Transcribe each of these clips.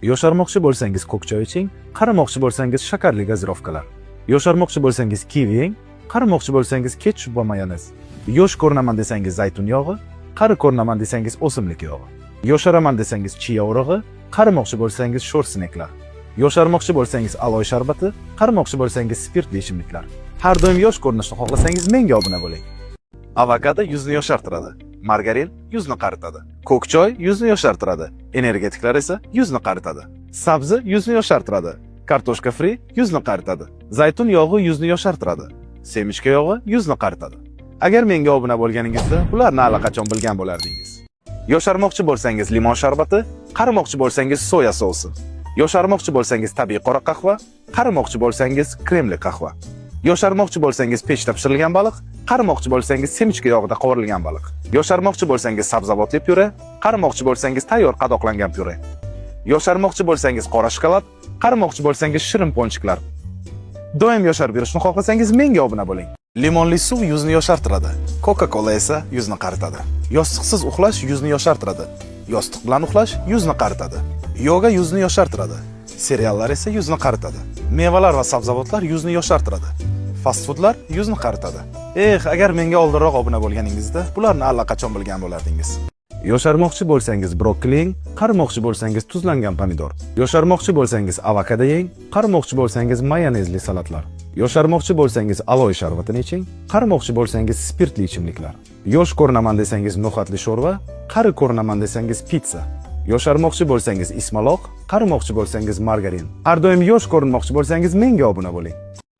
Yosharmoqchi bo'lsangiz ko'k choy iching, qarimoqchi bo'lsangiz shakarli gazirovkalar. Yosharmoqchi bo'lsangiz kivi yeng, qarimoqchi bo'lsangiz ketchup va mayonez. Yosh ko'rinaman desangiz zaytun yog'i, qari ko'rinaman desangiz o'simlik yog'i. Yosharaman desangiz chiya urug'i, qarimoqchi bo'lsangiz sho'r sineklar. Yosharmoqchi bo'lsangiz aloy sharbati, qarimoqchi bo'lsangiz spirtli ichimliklar. Har doim yosh ko'rinishni xohlasangiz menga obuna bo'ling. Avokado yuzni yoshartiradi. Margarin yuzni qaritadi. Ko'k choy yuzni yoshartiradi. Energetiklar esa yuzni qaritadi. Sabzi yuzni yoshartiradi. Kartoshka fri yuzni qaritadi. Zaytun yog'i yuzni yoshartiradi. Semichka yog'i yuzni qaritadi. Agar menga obuna bo'lganingizda bularni allaqachon bilgan bo'lardingiz. Yosharmoqchi bo'lsangiz limon sharbati, qarimoqchi bo'lsangiz soya sousi. Yosharmoqchi bo'lsangiz tabiiy qora qahva, qarimoqchi bo'lsangiz kremli qahva. Yosharmoqchi bo'lsangiz pechda pishirilgan baliq, qarimoqchi bo'lsangiz semichka yog'ida qovurilgan baliq. Yosharmoqchi bo'lsangiz sabzavotli pyure, qarimoqchi bo'lsangiz tayyor qadoqlangan pyure. Yosharmoqchi bo'lsangiz qora shokolad, qarimoqchi bo'lsangiz shirin ponchiklar. Doim yosharib yurishni xohlasangiz menga obuna bo'ling. Limonli suv yuzni yoshartiradi. Coca-Cola esa yuzni qaritadi. Yostiqsiz uxlash yuzni yoshartiradi. Yostiq bilan uxlash yuzni qaritadi. Yoga yuzni yoshartiradi. Seriallar esa yuzni qaritadi. Mevalar va sabzavotlar yuzni yoshartiradi. Fast foodlar yuzni qaritadi. Agar menga oldinroq obuna bo'lganingizda bularni allaqachon bilgan bo'lardingiz. Yosharmoqchi bo'lsangiz brokkoli yeng, qarimoqchi bo'lsangiz tuzlangan pomidor. Yosharmoqchi bo'lsangiz avokado yeng, qarimoqchi bo'lsangiz mayonezli salatlar. Yosharmoqchi bo'lsangiz aloy sharbatini iching, qarimoqchi bo'lsangiz spirtli ichimliklar. Yosh ko'rinaman desangiz no'xatli sho'rva, qari ko'rinaman desangiz pizza. Yosharmoqchi bo'lsangiz ismaloq, qarimoqchi bo'lsangiz margarin. Har doim yosh ko'rinmoqchi bo'lsangiz menga obuna bo'ling.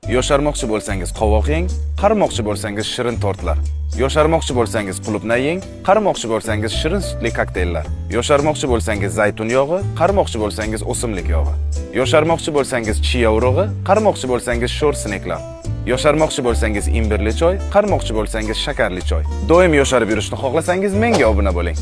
Yosharmoqchi bo'lsangiz qovoq yeng, qarimoqchi bo'lsangiz shirin tortlar. Yosharmoqchi bo'lsangiz qulupnay yeng, qarimoqchi bo'lsangiz shirin sutli kokteyllar. Yosharmoqchi bo'lsangiz zaytun yog'i, qarimoqchi bo'lsangiz o'simlik yog'i. Yosharmoqchi bo'lsangiz chiya urug'i, qarimoqchi bo'lsangiz sho'r sineklar. Yosharmoqchi bo'lsangiz imbirli choy, qarimoqchi bo'lsangiz shakarli choy. Doim yosharib yurishni xohlasangiz menga obuna bo'ling.